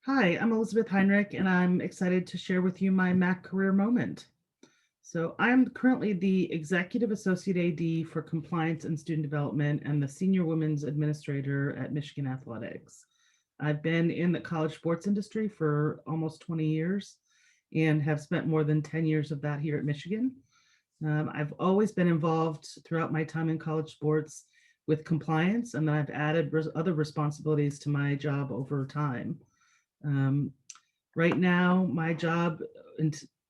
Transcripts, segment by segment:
Hi, I'm Elizabeth Heinrich, and I'm excited to share with you my MACC career moment. So, I'm currently the Executive Associate AD for Compliance and Student Development and the Senior Women's Administrator at Michigan Athletics. I've been in the college sports industry for almost 20 years and have spent more than 10 years of that here at Michigan. I've always been involved throughout my time in college sports with compliance, and then I've added other responsibilities to my job over time. Um, right now, my job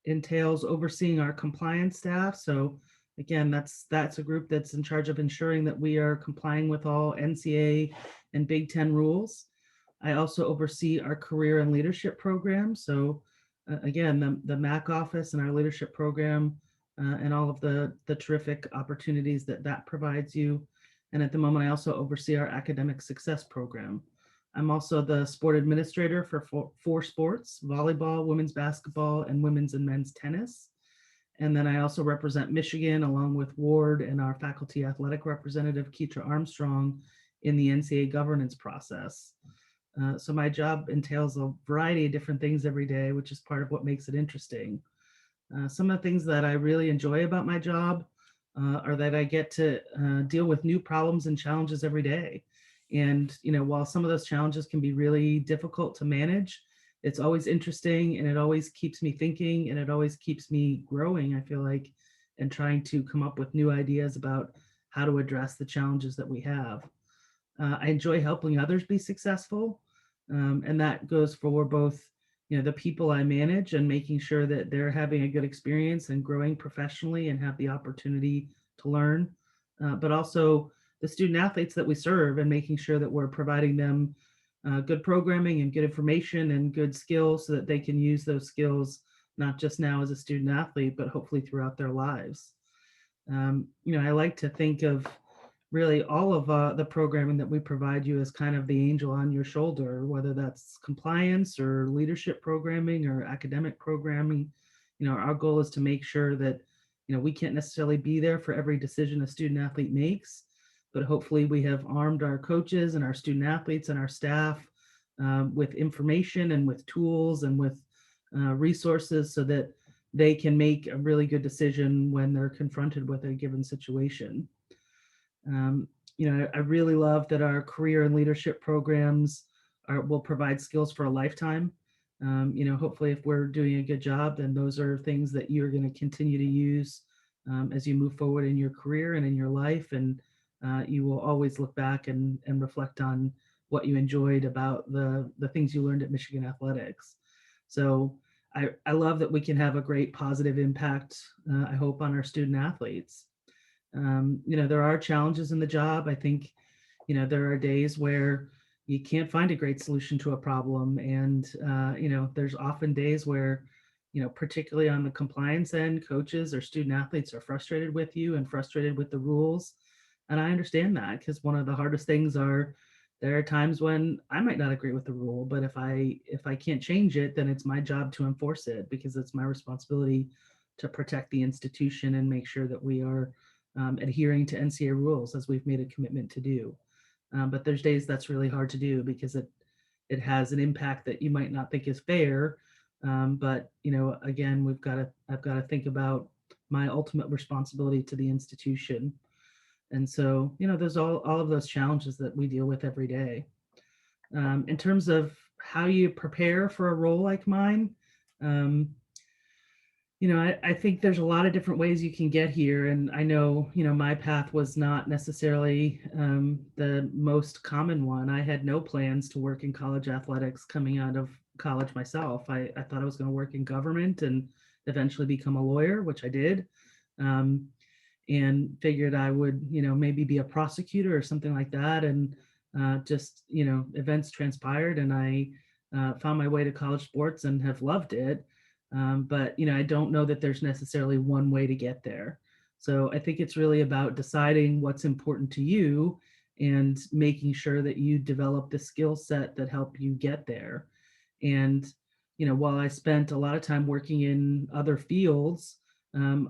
entails overseeing our compliance staff. So again, that's a group that's in charge of ensuring that we are complying with all NCAA and Big Ten rules. I also oversee our career and leadership program. So again, the MACC office and our leadership program and all of the terrific opportunities that that provides you. And at the moment, I also oversee our academic success program. I'm also the sport administrator for four sports: volleyball, women's basketball, and women's and men's tennis. And then I also represent Michigan along with Ward and our faculty athletic representative, Keitra Armstrong, in the NCAA governance process. So my job entails a variety of different things every day, which is part of what makes it interesting. Some of the things that I really enjoy about my job are that I get to deal with new problems and challenges every day. And, while some of those challenges can be really difficult to manage, it's always interesting and it always keeps me thinking and it always keeps me growing, I feel like, and trying to come up with new ideas about how to address the challenges that we have. I enjoy helping others be successful. And that goes for both, the people I manage and making sure that they're having a good experience and growing professionally and have the opportunity to learn, but also the student athletes that we serve and making sure that we're providing them good programming and good information and good skills so that they can use those skills not just now as a student athlete, but hopefully throughout their lives. I like to think of really all of the programming that we provide you as kind of the angel on your shoulder, whether that's compliance or leadership programming or academic programming. Our goal is to make sure that, we can't necessarily be there for every decision a student athlete makes, but hopefully we have armed our coaches and our student athletes and our staff with information and with tools and with resources so that they can make a really good decision when they're confronted with a given situation. Um, I really love that our career and leadership programs will provide skills for a lifetime. Hopefully, if we're doing a good job, then those are things that you're going to continue to use as you move forward in your career and in your life. And you will always look back and reflect on what you enjoyed about the things you learned at Michigan Athletics. So I love that we can have a great positive impact, I hope, on our student athletes. There are challenges in the job. I think, there are days where you can't find a great solution to a problem. And, there's often days where, particularly on the compliance end, coaches or student athletes are frustrated with you and frustrated with the rules. And I understand that because one of the hardest things are there are times when I might not agree with the rule, but if I can't change it, then it's my job to enforce it because it's my responsibility to protect the institution and make sure that we are adhering to NCAA rules as we've made a commitment to do. But there's days that's really hard to do because it has an impact that you might not think is fair. But again, I've got to think about my ultimate responsibility to the institution. And so, there's all of those challenges that we deal with every day. In terms of how you prepare for a role like mine, um, I think there's a lot of different ways you can get here. And I know, my path was not necessarily the most common one. I had no plans to work in college athletics coming out of college myself. I thought I was going to work in government and eventually become a lawyer, which I did. Um, and figured I would, maybe be a prosecutor or something like that. And just, events transpired and I found my way to college sports and have loved it. But, I don't know that there's necessarily one way to get there. So I think it's really about deciding what's important to you and making sure that you develop the skill set that help you get there. And, while I spent a lot of time working in other fields,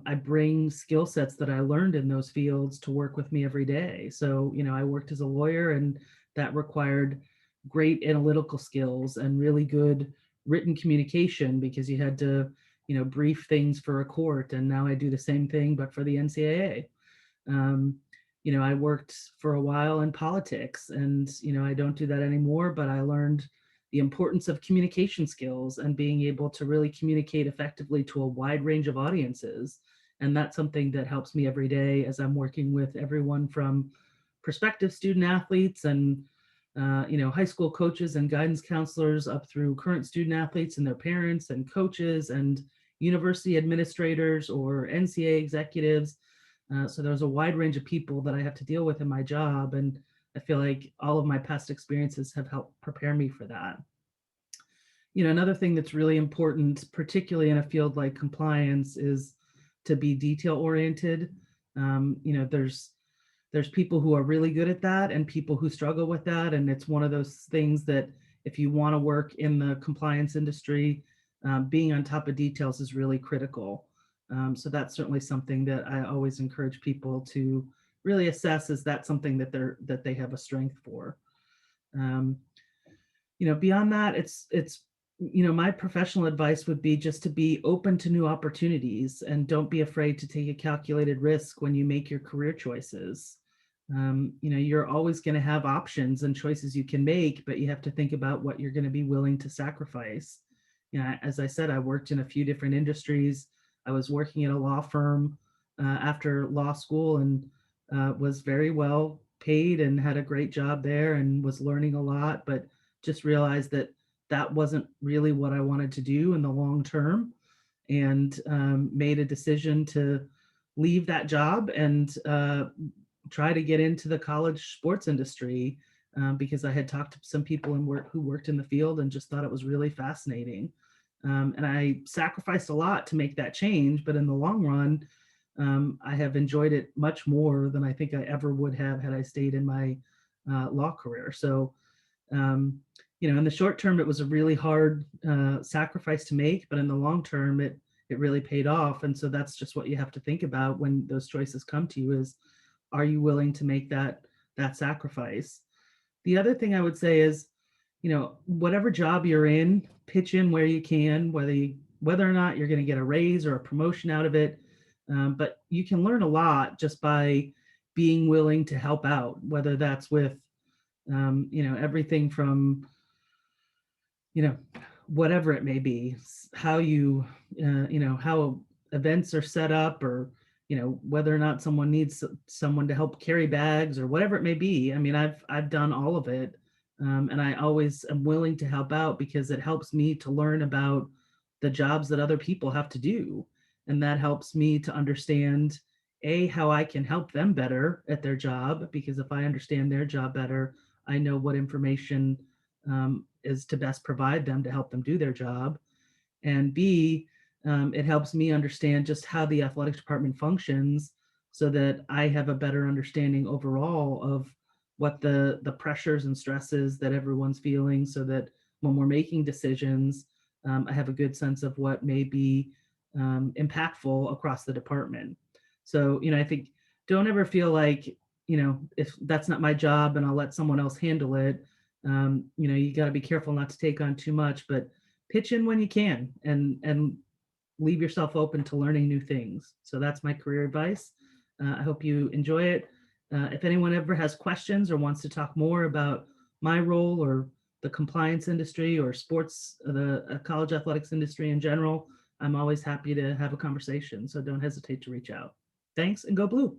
I bring skill sets that I learned in those fields to work with me every day. So, I worked as a lawyer and that required great analytical skills and really good written communication because you had to, brief things for a court. And now I do the same thing, but for the NCAA. Um, I worked for a while in politics, and, I don't do that anymore, but I learned the importance of communication skills and being able to really communicate effectively to a wide range of audiences. And that's something that helps me every day as I'm working with everyone from prospective student athletes and high school coaches and guidance counselors up through current student athletes and their parents and coaches and university administrators or NCAA executives. So there's a wide range of people that I have to deal with in my job. And I feel like all of my past experiences have helped prepare me for that. Another thing that's really important, particularly in a field like compliance, is to be detail oriented. There's people who are really good at that and people who struggle with that. And it's one of those things that if you want to work in the compliance industry, being on top of details is really critical. So that's certainly something that I always encourage people to really assess, is that something that they have a strength for. Beyond that, it's my professional advice would be just to be open to new opportunities and don't be afraid to take a calculated risk when you make your career choices. You're always going to have options and choices you can make, but you have to think about what you're going to be willing to sacrifice. As I said, I worked in a few different industries. I was working at a law firm after law school and was very well paid and had a great job there and was learning a lot, but just realized that that wasn't really what I wanted to do in the long term, and made a decision to leave that job and try to get into the college sports industry because I had talked to some people who worked in the field and just thought it was really fascinating. And I sacrificed a lot to make that change, but in the long run, I have enjoyed it much more than I think I ever would have had I stayed in my law career. So, in the short term, it was a really hard sacrifice to make, but in the long term, it really paid off. And so that's just what you have to think about when those choices come to you: is, are you willing to make that sacrifice? The other thing I would say is, whatever job you're in, pitch in where you can, whether or not you're going to get a raise or a promotion out of it. But you can learn a lot just by being willing to help out, whether that's with, everything from, whatever it may be, how how events are set up, or, whether or not someone needs someone to help carry bags or whatever it may be. I mean, I've done all of it. And I always am willing to help out because it helps me to learn about the jobs that other people have to do. And that helps me to understand, how I can help them better at their job, because if I understand their job better, I know what information is to best provide them to help them do their job. And B, it helps me understand just how the athletic department functions so that I have a better understanding overall of what the pressures and stresses that everyone's feeling, so that when we're making decisions, I have a good sense of what may be impactful across the department. So, I think, don't ever feel like, if that's not my job and I'll let someone else handle it. You got to be careful not to take on too much, but pitch in when you can, and leave yourself open to learning new things. So that's my career advice. I hope you enjoy it. If anyone ever has questions or wants to talk more about my role or the compliance industry or sports, the college athletics industry in general, I'm always happy to have a conversation. So don't hesitate to reach out. Thanks, and go Blue.